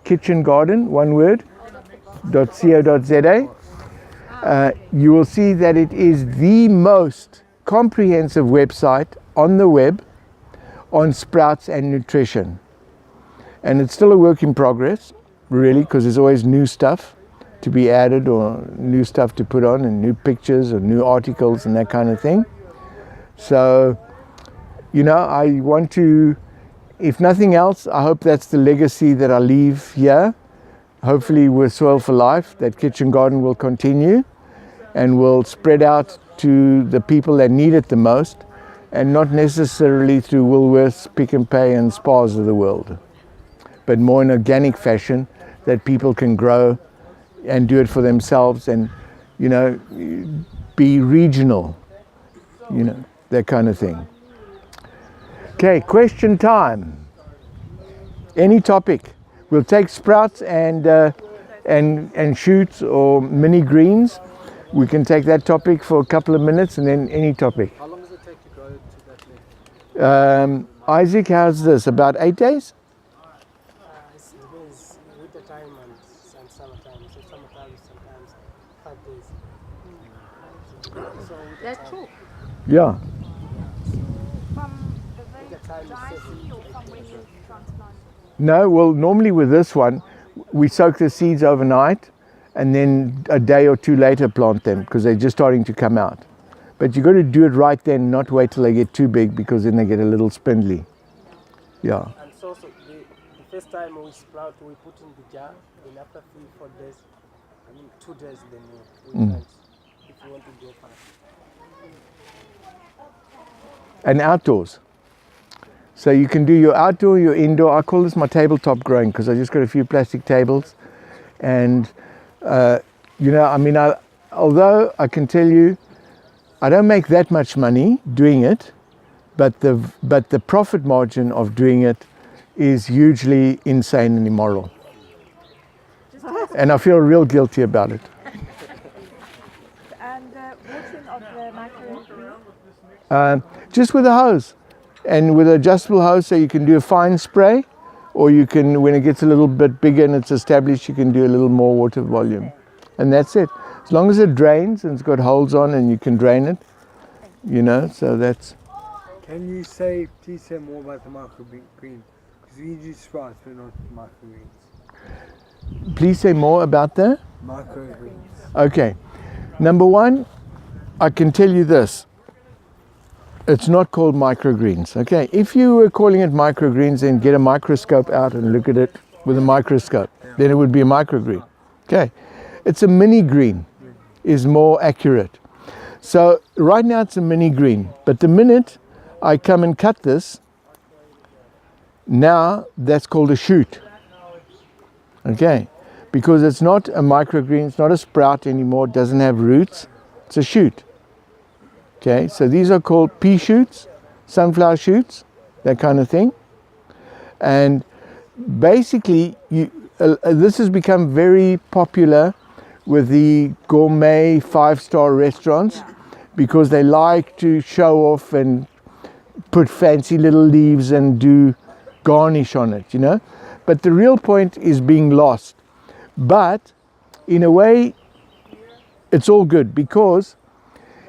Kitchen Garden, one word, .co.za, you will see that it is the most comprehensive website on the web on sprouts and nutrition. And it's still a work in progress, really, because there's always new stuff to be added, or new stuff to put on, and new pictures or new articles and that kind of thing. So, you know, I want to, if nothing else, I hope that's the legacy that I leave here. Hopefully with Soil for Life, that Kitchen Garden will continue and will spread out to the people that need it the most, and not necessarily through Woolworths, Pick and Pay and Spars of the world, but more in organic fashion that people can grow and do it for themselves, and, you know, be regional, you know, that kind of thing. Okay, question time. Any topic. We'll take sprouts and shoots or mini greens. We can take that topic for a couple of minutes and then any topic. How long does it take to grow to that length? Isaac, how's this? About 8 days? It depends winter time and summertime. So summertime sometimes 5 days. So That's true. Yeah. From the very winter time dry is 7 seed or from when you transplant? No, well, normally with this one, we soak the seeds overnight and then a day or two later plant them because they're just starting to come out. But you got to do it right then, not wait till they get too big because then they get a little spindly. Yeah. And so the first time we sprout, we put in the jar. Then after 3-4 days, 2 days, then we plant if you want to go fast. And outdoors. So you can do your outdoor, your indoor. I call this my tabletop growing because I just got a few plastic tables. And, although I can tell you, I don't make that much money doing it, but the profit margin of doing it is hugely insane and immoral. And I feel real guilty about it. And watering of the microgreens? Just with a hose and with an adjustable hose, so you can do a fine spray, or you can, when it gets a little bit bigger and it's established, you can do a little more water volume. And that's it. As long as it drains and it's got holes on and you can drain it, so that's... Can you please say more about the microgreens? Because we do sprouts, but not microgreens. Please say more about the... Microgreens. Okay. Number one, I can tell you this. It's not called microgreens. Okay. If you were calling it microgreens, then get a microscope out and look at it with a microscope. Then it would be a microgreen. Okay. It's a mini green is more accurate. So right now it's a mini green, but the minute I come and cut this, now that's called a shoot. Okay. Because it's not a microgreen, it's not a sprout anymore, it doesn't have roots, it's a shoot. Okay, so these are called pea shoots, sunflower shoots, that kind of thing. And basically, this has become very popular with the gourmet 5-star restaurants because they like to show off and put fancy little leaves and do garnish on it, But the real point is being lost. But in a way, it's all good because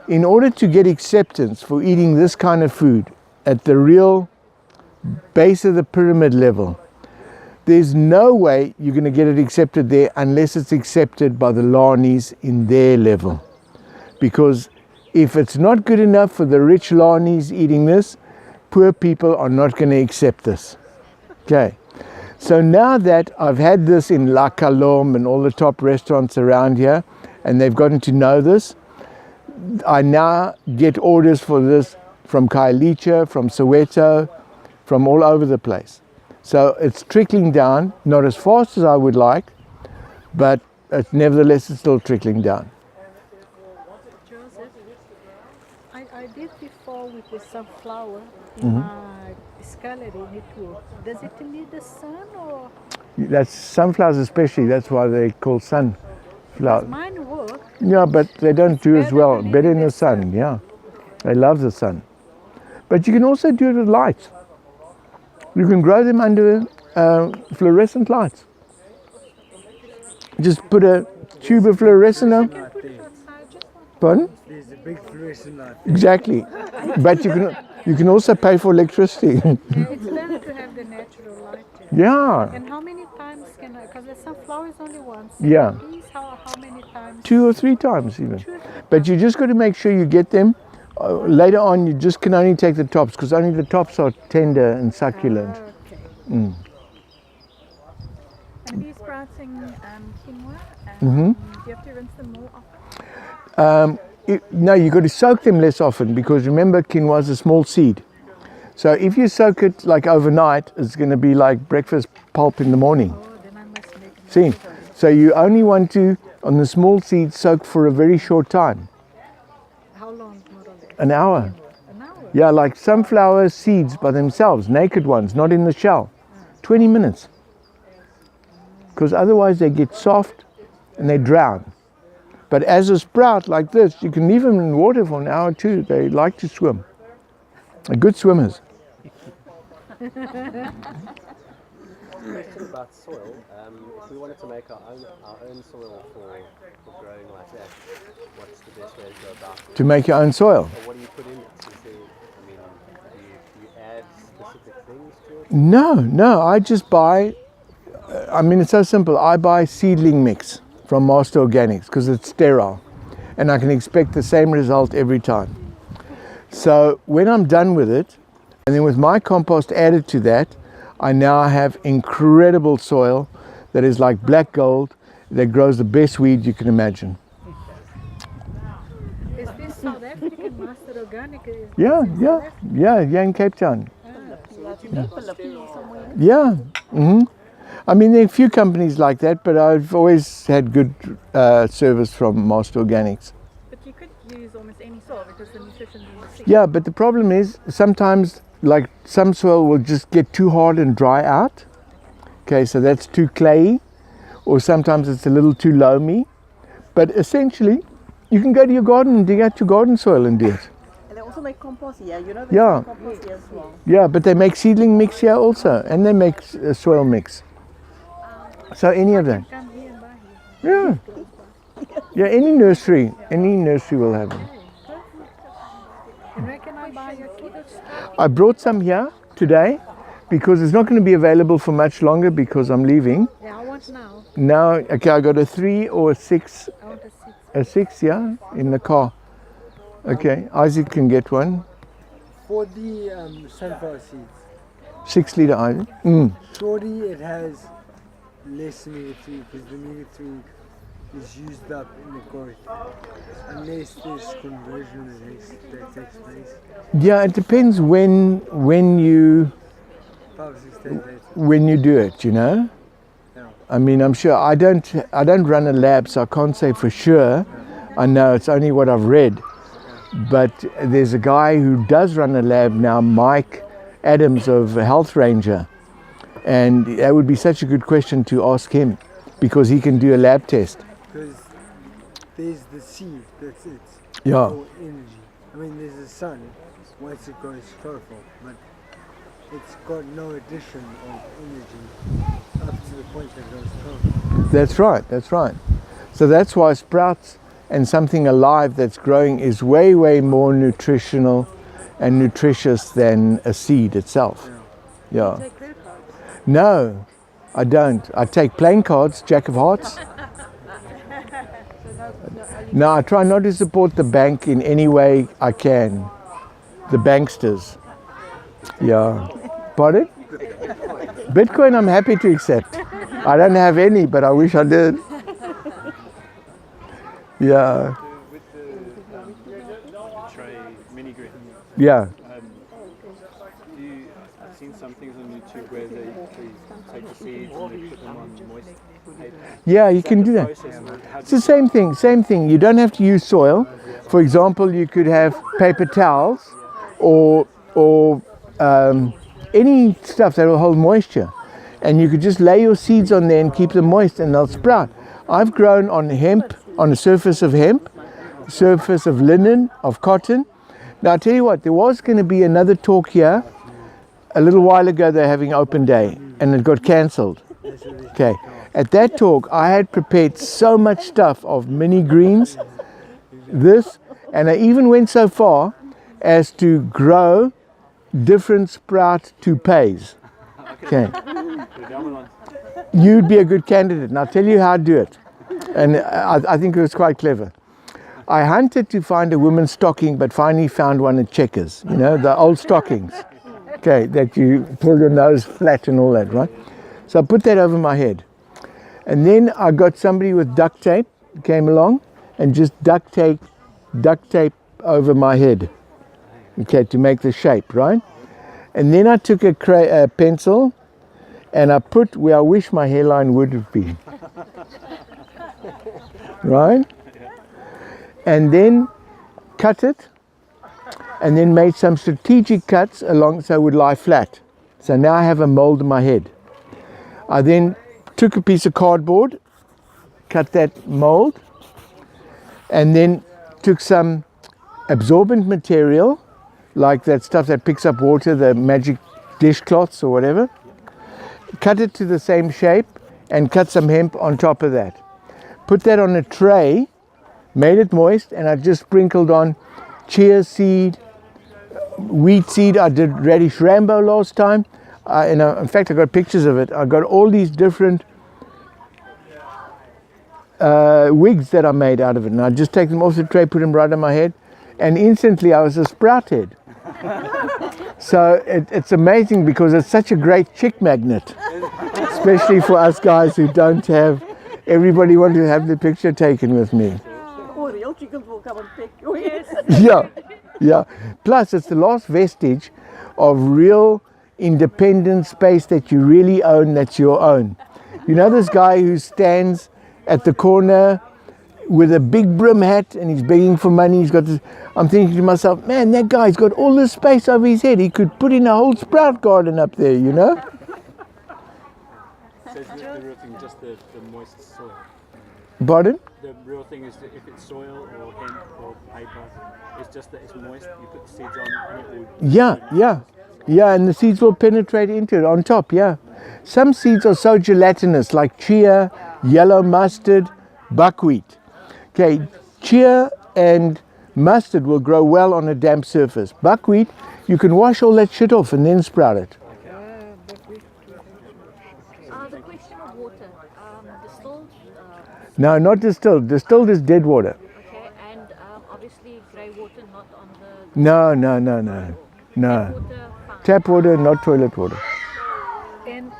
in order to get acceptance for eating this kind of food at the real base of the pyramid level, there's no way you're going to get it accepted there unless it's accepted by the Lanis in their level. Because if it's not good enough for the rich Lanis eating this, poor people are not going to accept this. Okay. So now that I've had this in La Calome and all the top restaurants around here, and they've gotten to know this, I now get orders for this from Khayelitsha, from Soweto, from all over the place. So it's trickling down, not as fast as I would like, but nevertheless it's still trickling down. Joseph, I did before with the sunflower in my scarlet network. Does it need the sun or? That's sunflowers especially, that's why they call sunflowers. Mine work. Yeah, but they don't do as well. than Better in in the the sun, yeah. They love the sun. But you can also do it with lights. You can grow them under fluorescent lights. Just put a tube of fluorescent on. Pardon? There's a big fluorescent light. Exactly. But you can also pay for electricity. Yeah, it's better to have the natural light. Yeah. And how many times can I, because the sunflower is only once. Yeah. These, how many times? 2 or 3 times even. But you just got to make sure you get them. Later on, you just can only take the tops because only the tops are tender and succulent. Okay. Mm. And these sprouting quinoa, Mhm. do you have to rinse them more often? No, you got to soak them less often because remember, quinoa is a small seed. So if you soak it like overnight, it's going to be like breakfast pulp in the morning. Oh, then I must make it. See, so you only want to, on the small seed, soak for a very short time. How long, more or less? An hour. An hour? Yeah, like sunflower seeds by themselves, naked ones, not in the shell. 20 minutes. because otherwise they get soft and they drown. But as a sprout like this, you can leave them in water for an hour or two. They like to swim. They're good swimmers. Question about soil. If we wanted to make our own soil for growing like that, what's the best way to go about it? To make your own soil? Or what do you put in it? Do you add specific things to it? No, I just buy, it's so simple. I buy seedling mix from Master Organics because it's sterile and I can expect the same result every time. So when I'm done with it, and then with my compost added to that, I now have incredible soil that is like black gold, that grows the best weed you can imagine. Is this South African Master Organic? Yeah, in Cape Town. somewhere. Yeah. Mm-hmm. I mean, there are a few companies like that, but I've always had good service from Master Organics. But you could use almost any soil because the nutrition is in the seed. Yeah, but the problem is sometimes, like some soil will just get too hard and dry out. Okay, so that's too clayey, or sometimes it's a little too loamy. But essentially, you can go to your garden and dig out your garden soil and do it. And they also make compost here. You know, they Yeah. make compost here as well. Yeah, but they make seedling mix here also, and they make soil mix. So any of that. Come here and buy here. Yeah, any nursery will have them. And where can I buy your keto stuff? I brought some here today because it's not going to be available for much longer because I'm leaving. Yeah, I want now. Now, okay, I got a 3 or a 6. I want a 6. A 6, yeah, in the car. Okay, Isaac can get one. For the sunflower seeds, 6 liter Isaac. surely it has less omega-3 because the omega-3 is used up in the growth. Unless there's conversion that takes place. Yeah, it depends when you 5 or 6 days later. when you do it, you know. Yeah. I mean, I'm sure I don't run a lab, so I can't say for sure. I know it's only what I've read. But there's a guy who does run a lab now, Mike Adams of Health Ranger, and that would be such a good question to ask him because he can do a lab test. Because there's the seed, that's it. Yeah. For energy. I mean, there's the sun once it goes chlorophyll, but it's got no addition of energy up to the point that it goes chlorophyll. That's right. So that's why sprouts and something alive that's growing is way, way more nutritional and nutritious than a seed itself. Yeah. Take credit cards. No, I don't. I take playing cards, Jack of Hearts. No, I try not to support the bank in any way I can. The banksters. Yeah. Pardon? Bitcoin I'm happy to accept. I don't have any, but I wish I did. Yeah. With the tray mini grid, Yeah. I've seen some things on YouTube where they take the seeds and they put them on moist paper. Yeah, you can do that. It's the same thing. You don't have to use soil. For example, you could have paper towels or any stuff that will hold moisture. And you could just lay your seeds on there and keep them moist and they'll sprout. I've grown on hemp, on a surface of hemp, surface of linen, of cotton. Now I tell you what, there was going to be another talk here. A little while ago they're having open day and it got cancelled. Okay. At that talk I had prepared so much stuff of mini greens, this, and I even went so far as to grow different sprout toupees. Okay. You'd be a good candidate and I'll tell you how to do it. And I think it was quite clever. I hunted to find a woman's stocking, but finally found one at Checkers, you know, the old stockings. Okay, that you pull your nose flat and all that, right? So I put that over my head. And then I got somebody with duct tape, came along, and just duct tape over my head, okay, to make the shape, right? And then I took a pencil and I put where I wish my hairline would have been. Right? And then cut it and then made some strategic cuts along so it would lie flat. So now I have a mold in my head. I then took a piece of cardboard, cut that mold, and then took some absorbent material, like that stuff that picks up water, the magic dishcloths or whatever, cut it to the same shape, and cut some hemp on top of that. Put that on a tray, made it moist, and I just sprinkled on chia seed, wheat seed. I did radish Rambo last time. In fact, I got pictures of it. I got all these different wigs that I made out of it. And I just take them off the tray, put them right on my head, and instantly I was a sprout head. So it's amazing because it's such a great chick magnet, especially for us guys who don't have, everybody want to have the picture taken with me. Oh, real chickens will come and pick you. Yes. Yeah. Plus, it's the last vestige of real independent space that you really own, that's your own. You know this guy who stands at the corner with a big brim hat and he's begging for money. He's got this, I'm thinking to myself, man, that guy's got all this space over his head. He could put in a whole sprout garden up there, you know? So is the real thing just the moist soil? Pardon? The real thing is that if it's soil or hemp or paper, it's just that it's moist, you put the seeds on and it will... Yeah, and the seeds will penetrate into it on top, yeah. Some seeds are so gelatinous, like chia, yellow mustard, buckwheat. Okay, chia and mustard will grow well on a damp surface. Buckwheat, you can wash all that shit off and then sprout it. The question of water, distilled? No, not distilled. Distilled is dead water. Okay, and obviously grey water not on the... No. Tap water, not toilet water. And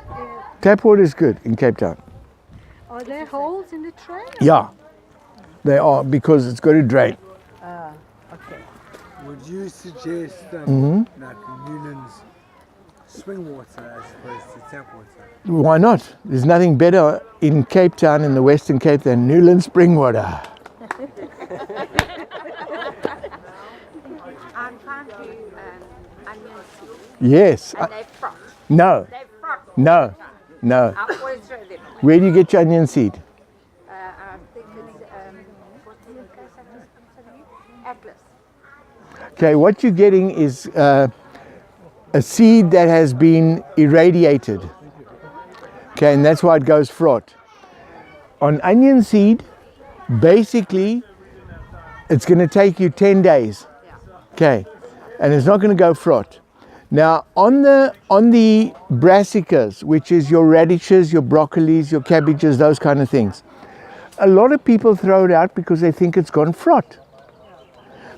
Tap water is good in Cape Town. are there holes in the tray? Yeah, they are, because it's got to drain. Okay. Would you suggest like Newlands swing water as opposed to tap water? Why not? There's nothing better in Cape Town, in the Western Cape, than Newland spring water. I'm trying to do onion soup. Yes. And they frot. No. They frot. No. I always throw them. Where do you get your onion seed? I think it's Atlas. Okay, what you're getting is a seed that has been irradiated. Okay, and that's why it goes fraught. On onion seed, basically, it's going to take you 10 days. Okay, and it's not going to go fraught. Now, on the brassicas, which is your radishes, your broccolis, your cabbages, those kind of things, a lot of people throw it out because they think it's gone fraught.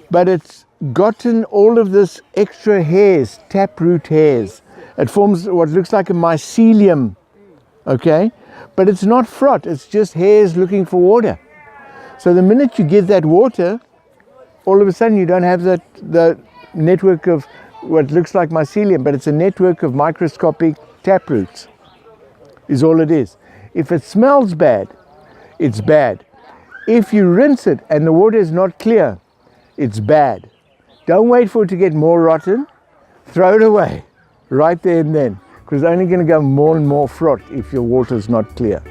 But it's gotten all of this extra hairs, taproot hairs. It forms what looks like a mycelium, okay? But it's not fraught, it's just hairs looking for water. So the minute you give that water, all of a sudden you don't have the network of what looks like mycelium, but it's a network of microscopic taproots, is all it is. If it smells bad, it's bad. If you rinse it and the water is not clear, it's bad. Don't wait for it to get more rotten. Throw it away right there and then, because it's only going to go more and more fraught if your water is not clear.